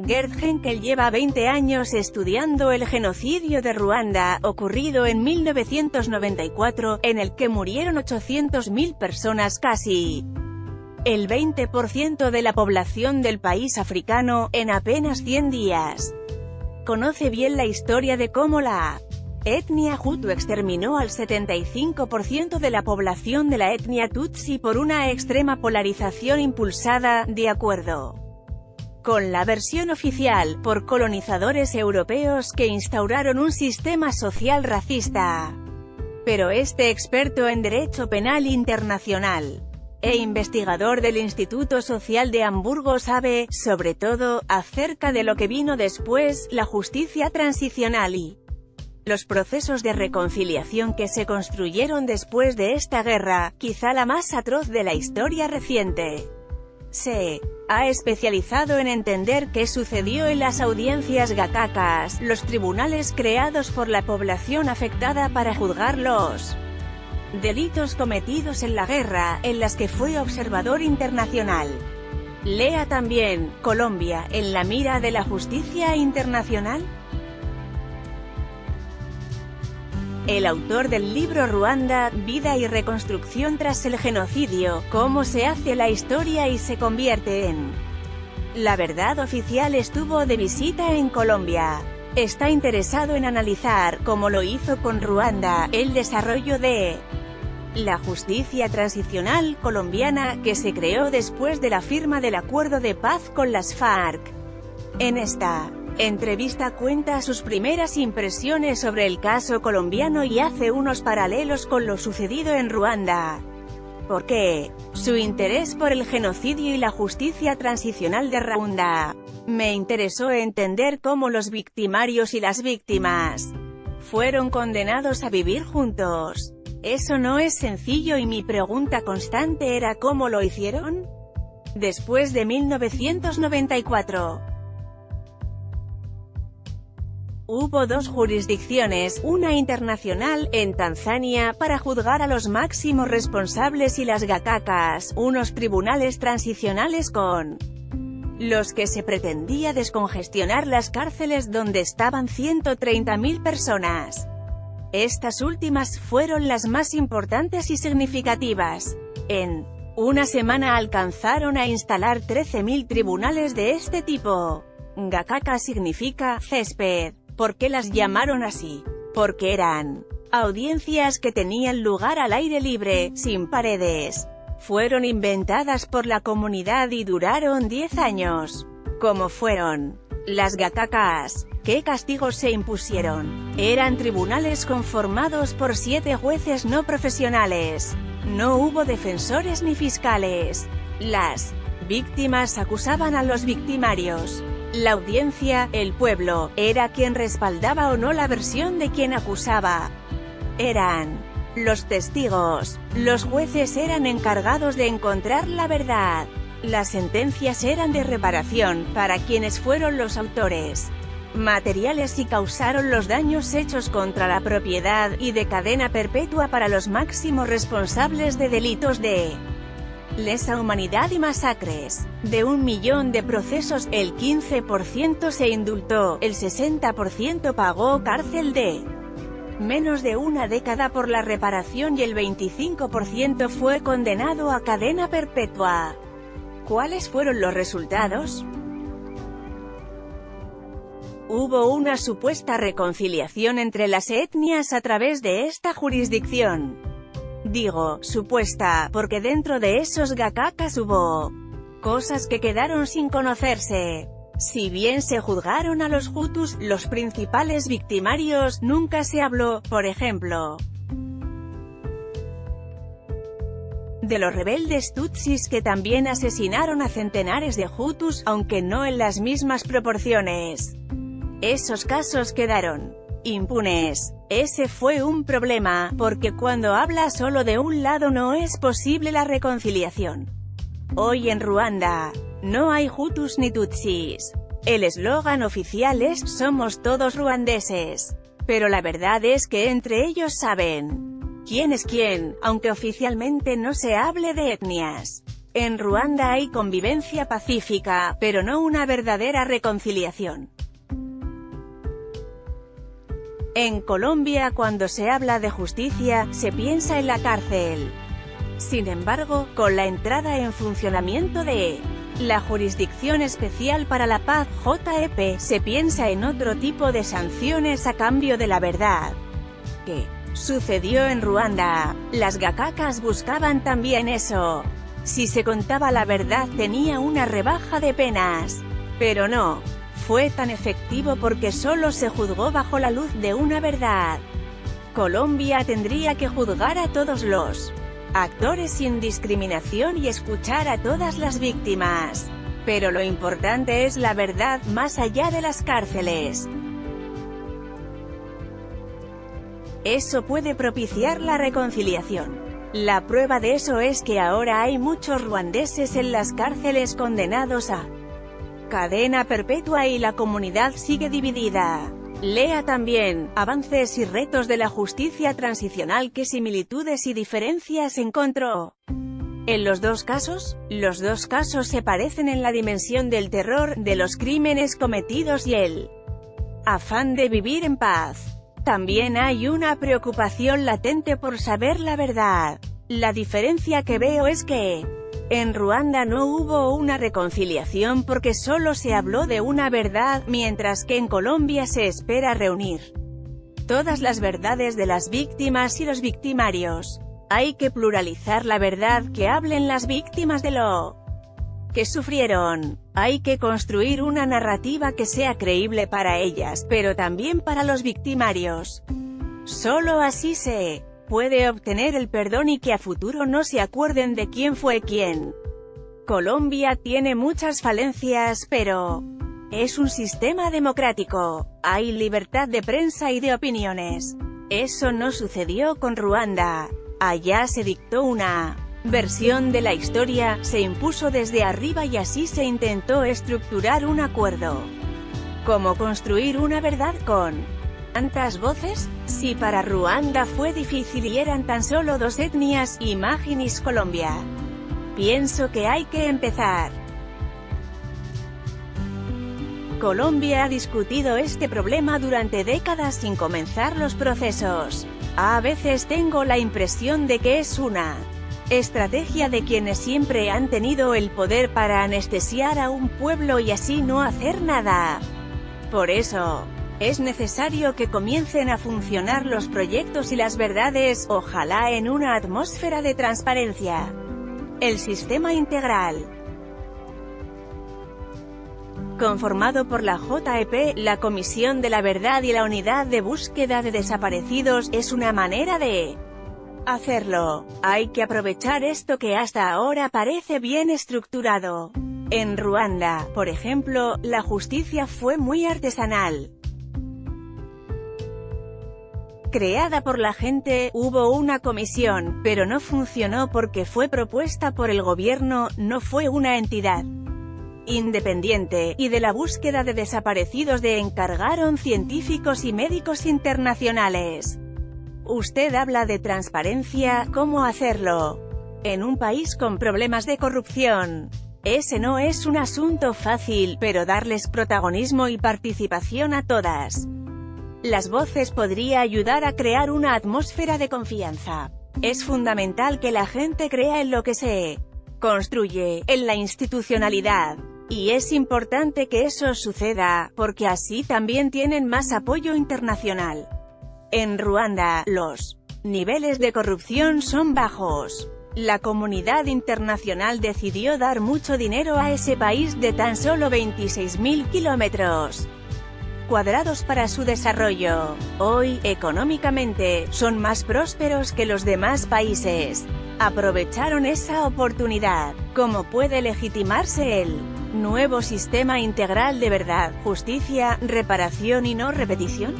Gerd Henkel lleva 20 años estudiando el genocidio de Ruanda, ocurrido en 1994, en el que murieron 800.000 personas, casi el 20% de la población del país africano, en apenas 100 días. Conoce bien la historia de cómo la etnia Hutu exterminó al 75% de la población de la etnia Tutsi por una extrema polarización impulsada, de acuerdo con la versión oficial, por colonizadores europeos que instauraron un sistema social racista. Pero este experto en derecho penal internacional e investigador del Instituto Social de Hamburgo sabe, sobre todo, acerca de lo que vino después, la justicia transicional y los procesos de reconciliación que se construyeron después de esta guerra, quizá la más atroz de la historia reciente. Se ha especializado en entender qué sucedió en las audiencias gakakas, los tribunales creados por la población afectada para juzgar los delitos cometidos en la guerra, en las que fue observador internacional. Lea también, Colombia, en la mira de la justicia internacional. El autor del libro Ruanda, Vida y Reconstrucción tras el genocidio, cómo se hace la historia y se convierte en la verdad oficial, estuvo de visita en Colombia. Está interesado en analizar, como lo hizo con Ruanda, el desarrollo de la justicia transicional colombiana, que se creó después de la firma del acuerdo de paz con las FARC. En esta entrevista cuenta sus primeras impresiones sobre el caso colombiano y hace unos paralelos con lo sucedido en Ruanda. ¿Por qué? Su interés por el genocidio y la justicia transicional de Ruanda. Me interesó entender cómo los victimarios y las víctimas fueron condenados a vivir juntos. Eso no es sencillo y mi pregunta constante era ¿cómo lo hicieron? Después de 1994. Hubo dos jurisdicciones, una internacional, en Tanzania, para juzgar a los máximos responsables y las gakakas, unos tribunales transicionales con los que se pretendía descongestionar las cárceles donde estaban 130.000 personas. Estas últimas fueron las más importantes y significativas. En una semana alcanzaron a instalar 13.000 tribunales de este tipo. Gakaka significa césped. ¿Por qué las llamaron así? Porque eran audiencias que tenían lugar al aire libre, sin paredes. Fueron inventadas por la comunidad y duraron 10 años. ¿Cómo fueron las gakakas? ¿Qué castigos se impusieron? Eran tribunales conformados por 7 jueces no profesionales. No hubo defensores ni fiscales. Las víctimas acusaban a los victimarios. La audiencia, el pueblo, era quien respaldaba o no la versión de quien acusaba. Eran los testigos. Los jueces eran encargados de encontrar la verdad. Las sentencias eran de reparación, para quienes fueron los autores materiales y causaron los daños hechos contra la propiedad, y de cadena perpetua para los máximos responsables de delitos de lesa humanidad y masacres. De 1 millón de procesos, el 15% se indultó, el 60% pagó cárcel de menos de una década por la reparación y el 25% fue condenado a cadena perpetua. ¿Cuáles fueron los resultados? Hubo una supuesta reconciliación entre las etnias a través de esta jurisdicción. Digo, supuesta, porque dentro de esos gakakas hubo cosas que quedaron sin conocerse. Si bien se juzgaron a los hutus, los principales victimarios, nunca se habló, por ejemplo, de los rebeldes tutsis que también asesinaron a centenares de hutus, aunque no en las mismas proporciones. Esos casos quedaron impunes. Ese fue un problema, porque cuando habla solo de un lado no es posible la reconciliación. Hoy en Ruanda, no hay hutus ni tutsis. El eslogan oficial es «Somos todos ruandeses». Pero la verdad es que entre ellos saben quién es quién, aunque oficialmente no se hable de etnias. En Ruanda hay convivencia pacífica, pero no una verdadera reconciliación. En Colombia, cuando se habla de justicia, se piensa en la cárcel. Sin embargo, con la entrada en funcionamiento de la Jurisdicción Especial para la Paz, JEP, se piensa en otro tipo de sanciones a cambio de la verdad. ¿Qué sucedió en Ruanda? Las gakakas buscaban también eso. Si se contaba la verdad tenía una rebaja de penas. Pero no fue tan efectivo porque solo se juzgó bajo la luz de una verdad. Colombia tendría que juzgar a todos los actores sin discriminación y escuchar a todas las víctimas. Pero lo importante es la verdad más allá de las cárceles. Eso puede propiciar la reconciliación. La prueba de eso es que ahora hay muchos ruandeses en las cárceles condenados a cadena perpetua y la comunidad sigue dividida. Lea también, avances y retos de la justicia transicional. ¿Qué similitudes y diferencias encontró? En los dos casos se parecen en la dimensión del terror, de los crímenes cometidos y el afán de vivir en paz. También hay una preocupación latente por saber la verdad. La diferencia que veo es que en Ruanda no hubo una reconciliación porque solo se habló de una verdad, mientras que en Colombia se espera reunir todas las verdades de las víctimas y los victimarios. Hay que pluralizar la verdad, que hablen las víctimas de lo que sufrieron. Hay que construir una narrativa que sea creíble para ellas, pero también para los victimarios. Solo así se puede obtener el perdón y que a futuro no se acuerden de quién fue quién. Colombia tiene muchas falencias, pero es un sistema democrático. Hay libertad de prensa y de opiniones. Eso no sucedió con Ruanda. Allá se dictó una versión de la historia, se impuso desde arriba y así se intentó estructurar un acuerdo. ¿Cómo construir una verdad con tantas voces? Si para Ruanda fue difícil y eran tan solo dos etnias, imaginis Colombia. Pienso que hay que empezar. Colombia ha discutido este problema durante décadas sin comenzar los procesos. A veces tengo la impresión de que es una estrategia de quienes siempre han tenido el poder para anestesiar a un pueblo y así no hacer nada. Por eso es necesario que comiencen a funcionar los proyectos y las verdades, ojalá en una atmósfera de transparencia. El sistema integral, conformado por la JEP, la Comisión de la Verdad y la Unidad de Búsqueda de Desaparecidos, es una manera de hacerlo. Hay que aprovechar esto que hasta ahora parece bien estructurado. En Ruanda, por ejemplo, la justicia fue muy artesanal. Creada por la gente, hubo una comisión, pero no funcionó porque fue propuesta por el gobierno, no fue una entidad independiente, y de la búsqueda de desaparecidos de encargaron científicos y médicos internacionales. Usted habla de transparencia, ¿cómo hacerlo? En un país con problemas de corrupción. Ese no es un asunto fácil, pero darles protagonismo y participación a todas las voces podría ayudar a crear una atmósfera de confianza. Es fundamental que la gente crea en lo que se construye, en la institucionalidad. Y es importante que eso suceda, porque así también tienen más apoyo internacional. En Ruanda, los niveles de corrupción son bajos. La comunidad internacional decidió dar mucho dinero a ese país de tan solo 26.000 kilómetros cuadrados para su desarrollo. Hoy, económicamente, son más prósperos que los demás países. Aprovecharon esa oportunidad. ¿Cómo puede legitimarse el nuevo sistema integral de verdad, justicia, reparación y no repetición?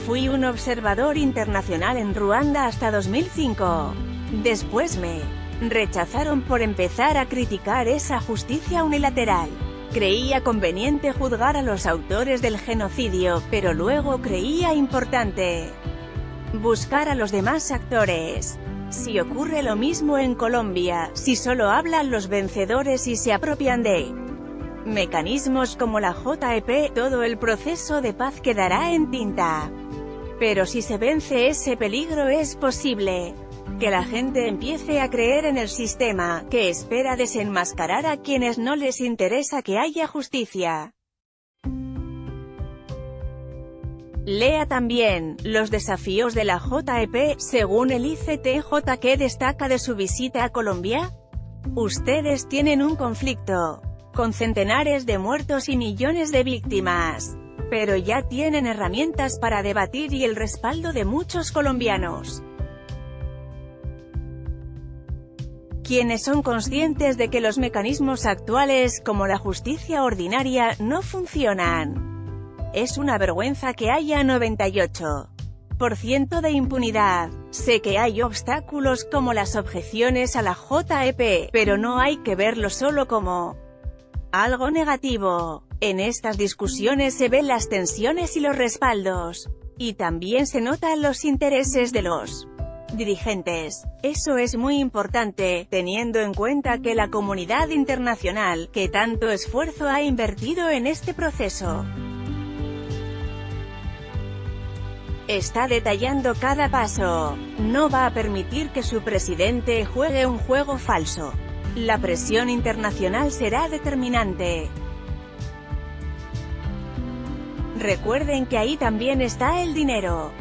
Fui un observador internacional en Ruanda hasta 2005. Después me rechazaron por empezar a criticar esa justicia unilateral. Creía conveniente juzgar a los autores del genocidio, pero luego creía importante buscar a los demás actores. Si ocurre lo mismo en Colombia, si solo hablan los vencedores y se apropian de mecanismos como la JEP, todo el proceso de paz quedará en tinta. Pero si se vence ese peligro, es posible que la gente empiece a creer en el sistema, que espera desenmascarar a quienes no les interesa que haya justicia. Lea también, los desafíos de la JEP, según el ICTJ. ¿Qué destaca de su visita a Colombia? Ustedes tienen un conflicto, con centenares de muertos y millones de víctimas. Pero ya tienen herramientas para debatir y el respaldo de muchos colombianos, quienes son conscientes de que los mecanismos actuales, como la justicia ordinaria, no funcionan. Es una vergüenza que haya 98% de impunidad. Sé que hay obstáculos como las objeciones a la JEP, pero no hay que verlo solo como algo negativo. En estas discusiones se ven las tensiones y los respaldos. Y también se notan los intereses de los dirigentes. Eso es muy importante, teniendo en cuenta que la comunidad internacional, que tanto esfuerzo ha invertido en este proceso, está detallando cada paso. No va a permitir que su presidente juegue un juego falso. La presión internacional será determinante. Recuerden que ahí también está el dinero.